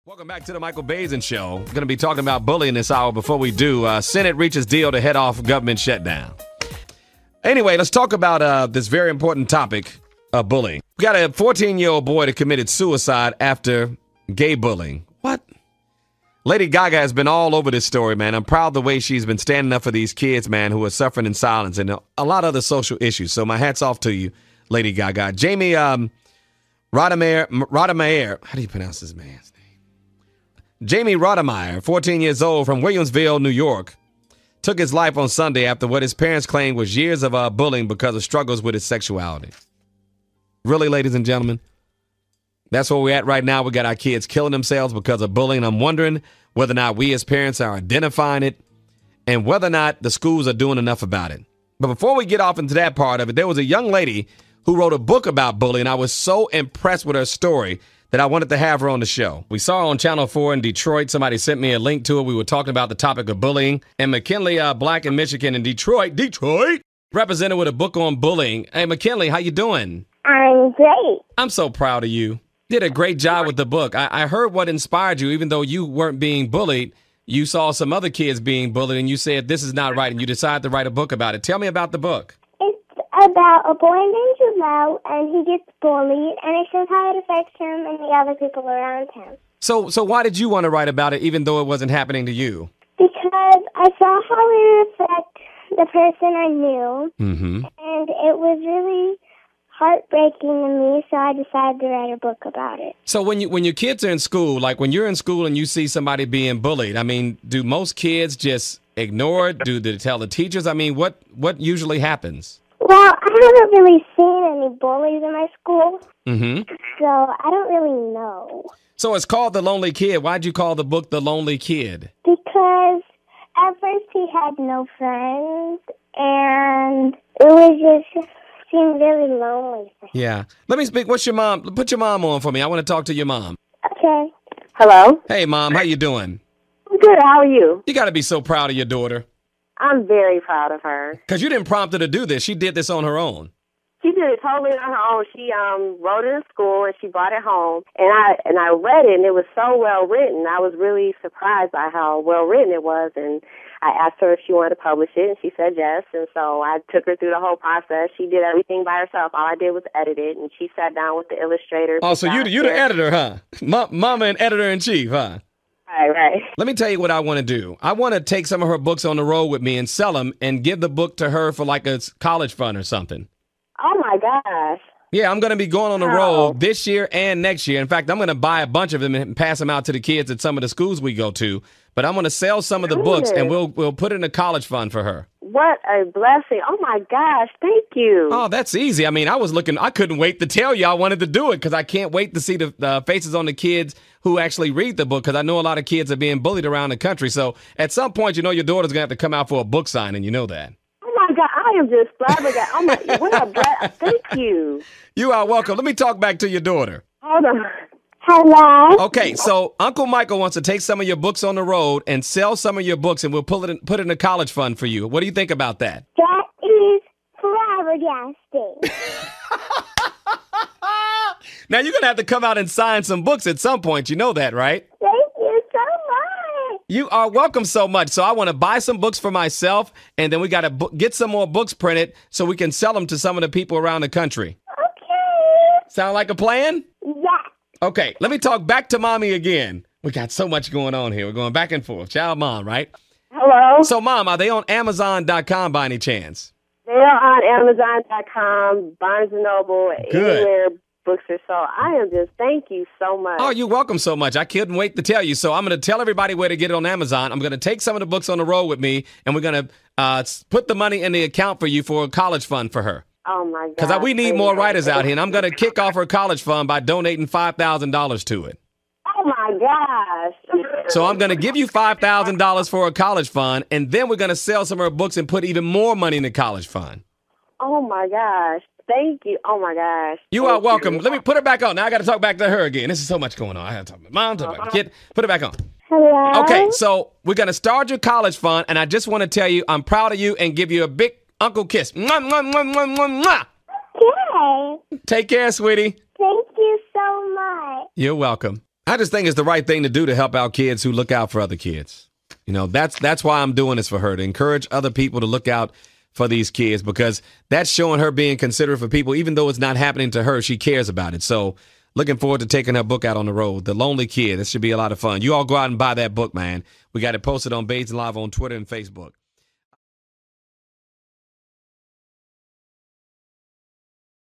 Welcome back to the Michael Baisden Show. We're going to be talking about bullying this hour. Before we do, Senate reaches deal to head off government shutdown. Anyway, let's talk about this very important topic of bullying. We got a 14-year-old boy that committed suicide after gay bullying. What? Lady Gaga has been all over this story, man. I'm proud of the way she's been standing up for these kids, man, who are suffering in silence and a lot of other social issues. So my hat's off to you, Lady Gaga. Jamie Rodemeyer, how do you pronounce his man's name? Jamie Rodemeyer, 14 years old from Williamsville, New York, took his life on Sunday after what his parents claimed was years of bullying because of struggles with his sexuality. Really, ladies and gentlemen? That's where we're at right now. We got our kids killing themselves because of bullying. I'm wondering whether or not we as parents are identifying it and whether or not the schools are doing enough about it. But before we get off into that part of it, there was a young lady who wrote a book about bullying. I was so impressed with her story that I wanted to have her on the show. We saw her on Channel 4 in Detroit. Somebody sent me a link to it. We were talking about the topic of bullying. And MaKinlee, Black in Michigan in Detroit, represented with a book on bullying. Hey, MaKinlee, how you doing? I'm great. I'm so proud of you. Did a great job with the book. I heard what inspired you. Even though you weren't being bullied, you saw some other kids being bullied, and you said, this is not right, and you decided to write a book about it. Tell me about the book. About a boy named Jaleel, and he gets bullied, and it shows how it affects him and the other people around him. So why did you want to write about it, even though it wasn't happening to you? Because I saw how it affected the person I knew, and it was really heartbreaking to me, so I decided to write a book about it. So when your kids are in school, like when you're in school and you see somebody being bullied, I mean, do most kids just ignore it? Do they tell the teachers? I mean, what usually happens? Well, I haven't really seen any bullies in my school, so I don't really know. So it's called The Lonely Kid. Why'd you call the book The Lonely Kid? Because at first he had no friends, and it was just seemed really lonely for him. Yeah. Let me speak. What's your mom? Put your mom on for me. I want to talk to your mom. Okay. Hello? Hey, Mom. How you doing? I'm good. How are you? You got to be so proud of your daughter. I'm very proud of her. Because you didn't prompt her to do this. She did this on her own. She did it totally on her own. She wrote it in school, and she brought it home. And I read it, and it was so well written. I was really surprised by how well written it was. And I asked her if she wanted to publish it, and she said yes. And so I took her through the whole process. She did everything by herself. All I did was edit it, and she sat down with the illustrator. Oh, so you the editor, huh? Mama and editor-in-chief, huh? Right. Let me tell you what I want to do. I want to take some of her books on the road with me and sell them and give the book to her for like a college fund or something. Oh, my gosh. Yeah, I'm going to be going on the road this year and next year. In fact, I'm going to buy a bunch of them and pass them out to the kids at some of the schools we go to. But I'm going to sell some of the books, and we'll put it in a college fund for her. What a blessing. Oh, my gosh. Thank you. Oh, that's easy. I mean, I couldn't wait to tell you I wanted to do it because I can't wait to see the faces on the kids who actually read the book, because I know a lot of kids are being bullied around the country. So at some point, you know, your daughter's going to have to come out for a book signing. You know that. Oh, my God. I am just flabbergasted. Oh, my, what a blessing. Thank you. You are welcome. Let me talk back to your daughter. Hold on. Hello? Okay, so Uncle Michael wants to take some of your books on the road and sell some of your books, and we'll put it in a college fund for you. What do you think about that? That is flabbergasting. Now, you're going to have to come out and sign some books at some point. You know that, right? Thank you so much. You are welcome so much. So I want to buy some books for myself, and then we got to get some more books printed so we can sell them to some of the people around the country. Okay. Sound like a plan? Yeah. Okay, let me talk back to Mommy again. We got so much going on here. We're going back and forth. Child, Mom, right? Hello? So, Mom, are they on Amazon.com by any chance? They're on Amazon.com, Barnes & Noble, anywhere books are sold. I am just, thank you so much. Oh, you're welcome so much. I couldn't wait to tell you. So I'm going to tell everybody where to get it on Amazon. I'm going to take some of the books on the road with me, and we're going to put the money in the account for you for a college fund for her. Oh, my God. Because we need more writers out here, and I'm going to kick off her college fund by donating $5,000 to it. Oh, my gosh. So I'm going to give you $5,000 for a college fund, and then we're going to sell some of her books and put even more money in the college fund. Oh, my gosh. Thank you. Oh, my gosh. You are welcome. Let me put it back on. Now I got to talk back to her again. This is so much going on. I have to talk to Mom, talk back to kid. Put it back on. Hello? Okay, so we're going to start your college fund, and I just want to tell you I'm proud of you and give you a big uncle kiss. Mwah, mwah, mwah, mwah, mwah, mwah. Okay. Take care, sweetie. Thank you so much. You're welcome. I just think it's the right thing to do to help out kids who look out for other kids. You know, that's why I'm doing this for her, to encourage other people to look out for these kids, because that's showing her being considerate for people. Even though it's not happening to her, she cares about it. So looking forward to taking her book out on the road, The Lonely Kid. This should be a lot of fun. You all go out and buy that book, man. We got it posted on Baisden Live on Twitter and Facebook.